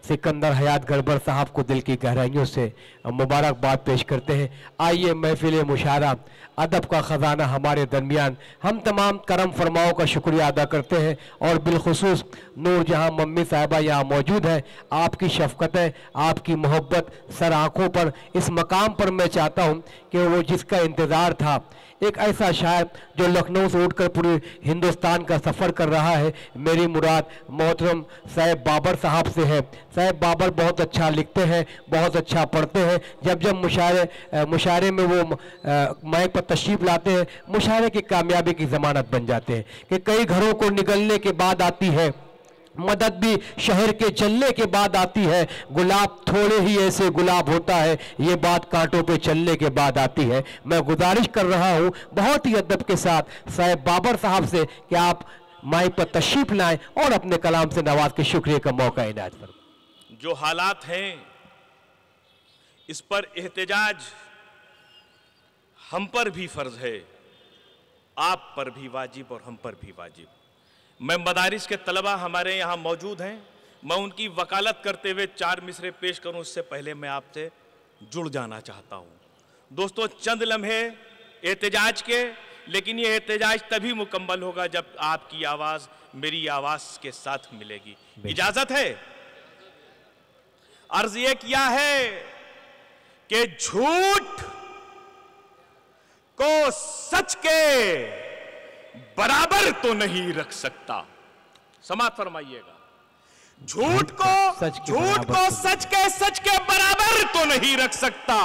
सिकंदर हयात गड़बड़ साहब को दिल की गहराइयों से मुबारकबाद पेश करते हैं। आइए महफिल मुशारा अदब का ख़जाना हमारे दरमियान हम तमाम करम फरमाओं का शुक्रिया अदा करते हैं और बिलखुसूस नूर जहां मम्मी साहिबा यहाँ मौजूद है। आपकी शफ़क़त, आपकी मोहब्बत सर आँखों पर इस मकाम पर मैं चाहता हूँ कि वो जिसका इंतज़ार था, एक ऐसा शायर जो लखनऊ से उठकर पूरे हिंदुस्तान का सफ़र कर रहा है, मेरी मुराद मोहतरम साहिब बाबर साहब से है। साहिब बाबर बहुत अच्छा लिखते हैं, बहुत अच्छा पढ़ते हैं। जब जब मुशायरे में वो माइक पर तशरीफ़ लाते हैं, मुशायरे की कामयाबी की ज़मानत बन जाते हैं कि कई घरों को निगलने के बाद आती है मदद, भी शहर के चलने के बाद आती है। गुलाब थोड़े ही ऐसे गुलाब होता है, ये बात कांटों पे चलने के बाद आती है। मैं गुजारिश कर रहा हूँ बहुत ही अदब के साथ साहिब बाबर साहब से कि आप माइक पर तशरीफ लाएं और अपने कलाम से नवाज के शुक्रिया का मौका इनायत करें। जो हालात हैं इस पर एहतजाज हम पर भी फर्ज है, आप पर भी वाजिब और हम पर भी वाजिब। मैं मदारिस के तलबा हमारे यहाँ मौजूद हैं, मैं उनकी वकालत करते हुए 4 मिसरे पेश करूं उससे पहले मैं आपसे जुड़ जाना चाहता हूं। दोस्तों, चंद लम्हे एहतजाज के, लेकिन ये एहतजाज तभी मुकम्मल होगा जब आपकी आवाज़ मेरी आवाज़ के साथ मिलेगी। इजाज़त है? अर्ज ये किया है कि झूठ को सच के बराबर तो नहीं रख सकता। समात फरमाइएगा। झूठ को सच के बराबर तो नहीं रख सकता।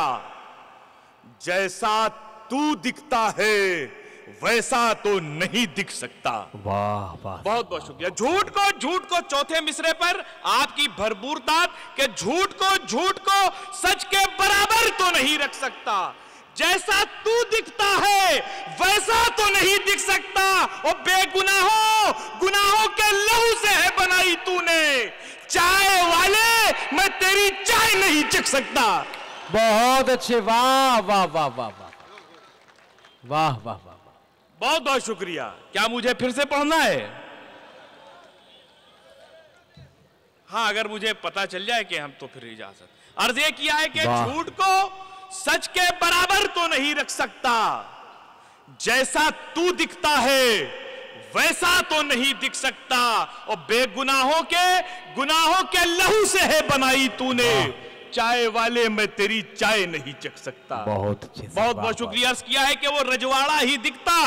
जैसा तू दिखता है वैसा तो नहीं दिख सकता। वाह वाह, बहुत बहुत शुक्रिया। झूठ को चौथे मिसरे पर आपकी भरपूर दाद के झूठ को सच के बराबर तो नहीं रख सकता। जैसा तू दिखता है वैसा तो नहीं दिख सकता। और गुनाहों के लहू से है बनाई तूने। चाय वाले मैं तेरी चाय नहीं चख सकता। बहुत अच्छे, वाह वाह वाह वाह वाह वाह वाह वाह, बहुत बहुत शुक्रिया। क्या मुझे फिर से पढ़ना है? हाँ, अगर मुझे पता चल जाए कि हम तो फिर इजाजत। अर्ज ये किया है कि झूठ को सच के बराबर तो नहीं रख सकता। जैसा तू दिखता है वैसा तो नहीं दिख सकता। और बेगुनाहों के लहू से है बनाई तूने। चाय वाले मैं तेरी चाय नहीं चख सकता। बहुत अच्छे, बहुत बहुत शुक्रिया। अर्ज किया है कि वो रजवाड़ा ही दिखता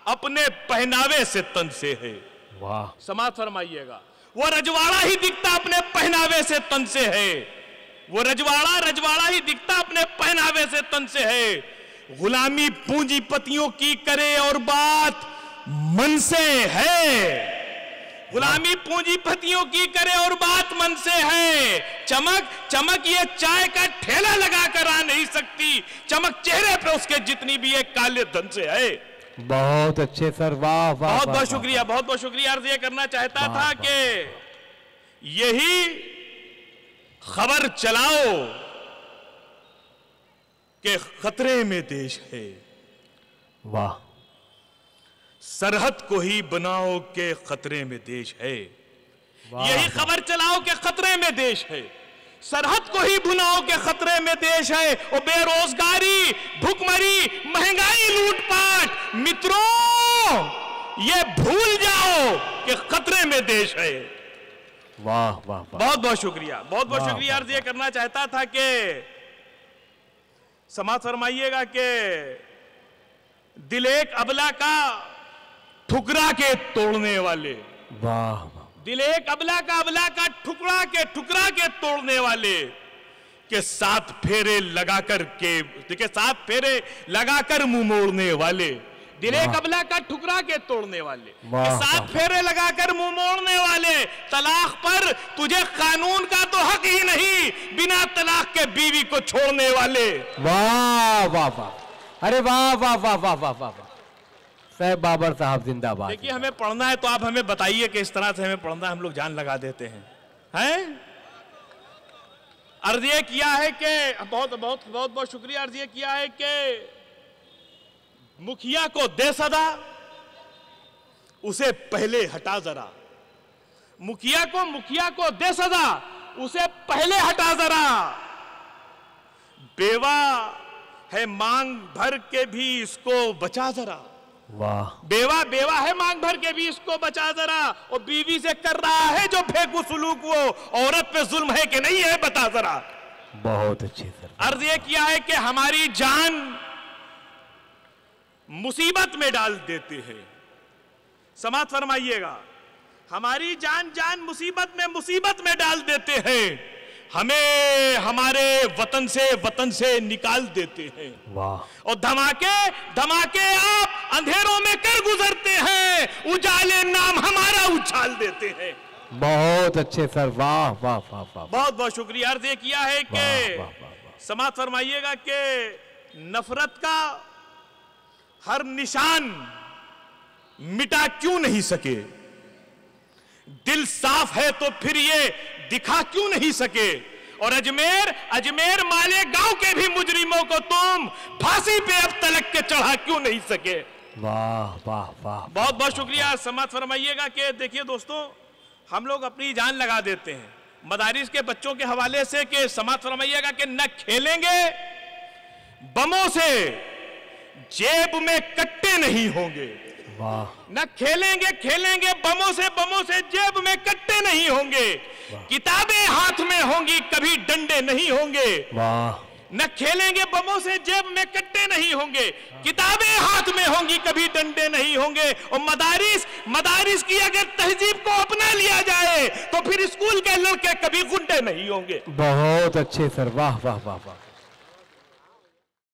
अपने पहनावे से तन से है। वाह, समात फरमाइएगा। वो रजवाड़ा ही दिखता अपने पहनावे से तन से है। वो रजवाड़ा ही दिखता अपने पहनावे से तन से है। गुलामी पूंजीपतियों की करे और बात मन से है। गुलामी पूंजीपतियों की करे और बात मन से है। चमक ये चाय का ठेला लगा कर आ नहीं सकती। चमक चेहरे पे उसके जितनी भी एक काले धन से है। बहुत अच्छे सर, वाह वाह, बहुत बहुत शुक्रिया, बहुत बहुत शुक्रिया। अर्ज ये करना चाहता था कि यही खबर चलाओ कि खतरे में देश है। वाह, सरहद को ही बनाओ के खतरे में देश है। यही खबर चलाओ के खतरे में देश है। सरहद को ही बुनाओ के खतरे में देश है। और बेरोजगारी, भुखमरी, महंगाई, लूटपाट, मित्रों ये भूल जाओ कि खतरे में देश है। वाह वाह, बहुत बहुत शुक्रिया, बहुत बहुत शुक्रिया। अर्ज ये करना चाहता था कि समाज फरमाइएगा कि दिल एक अबला का ठुकरा के तोड़ने वाले। वाह, दिल एक अबला का ठुकरा के तोड़ने वाले के 7 फेरे लगाकर मुंह मोड़ने वाले। दिल एक अबला का ठुकरा के तोड़ने वाले, 7 फेरे लगाकर मुंह मोड़ने वाले। तलाक पर तुझे कानून का तो हक ही नहीं, बिना तलाक के बीवी को छोड़ने वाले। वाह वाह वाह, अरे वाह वाह वाह वाह वाह वाह, साहिब बाबर साहब जिंदाबाद। देखिए, हमें पढ़ना है तो आप हमें बताइए कि इस तरह से हमें पढ़ना है, हम लोग जान लगा देते हैं। हैं? अर्ज ये किया है कि बहुत बहुत बहुत बहुत शुक्रिया। अर्ज ये किया है कि मुखिया को दे सदा, उसे पहले हटा जरा। मुखिया को दे सदा, उसे पहले हटा जरा। बेवा है मांग भर के भी इसको बचा जरा। वाह। बेवा है मांग भर के भी इसको बचा जरा। और बीवी से कर रहा है जो फेंकू सुलूक, वो औरत पे जुल्म है कि नहीं है बता जरा। बहुत अच्छे सर। अर्ज ये किया है कि हमारी जान मुसीबत में डाल देते हैं। समाज फरमाइएगा, हमारी जान मुसीबत में डाल देते हैं। हमें हमारे वतन से निकाल देते हैं। वाह। और धमाके आप अंधेरों में कर गुजरते हैं, उजाले नाम हमारा उछाल देते हैं। बहुत अच्छे सर। वाह वाह वाह वाह। बहुत बहुत शुक्रिया। अर्ज ये किया है कि समाज फरमाइएगा कि नफरत का हर निशान मिटा क्यों नहीं सके। दिल साफ है तो फिर ये दिखा क्यों नहीं सके। और अजमेर मालेगांव के भी मुजरिमों को तुम फांसी पे अब तलक के चढ़ा क्यों नहीं सके। वाह वाह वाह। बहुत बहुत शुक्रिया। समाज फरमाइएगा कि देखिए दोस्तों, हम लोग अपनी जान लगा देते हैं मदारिस के बच्चों के हवाले से कि समाज फरमाइएगा कि न खेलेंगे बमों से, जेब में कट्टे नहीं होंगे। वाह। न खेलेंगे बमों से जेब में कट्टे नहीं होंगे। किताबें हाथ में होंगी कभी डंडे नहीं होंगे। वाह। न खेलेंगे बमों से जेब में कट्टे नहीं होंगे। किताबें हाथ में होंगी कभी डंडे नहीं होंगे। और मदारिस की अगर तहजीब को अपना लिया जाए तो फिर स्कूल के लड़के कभी गुंडे नहीं होंगे। बहुत अच्छे सर। वाह वाह वाह वाह।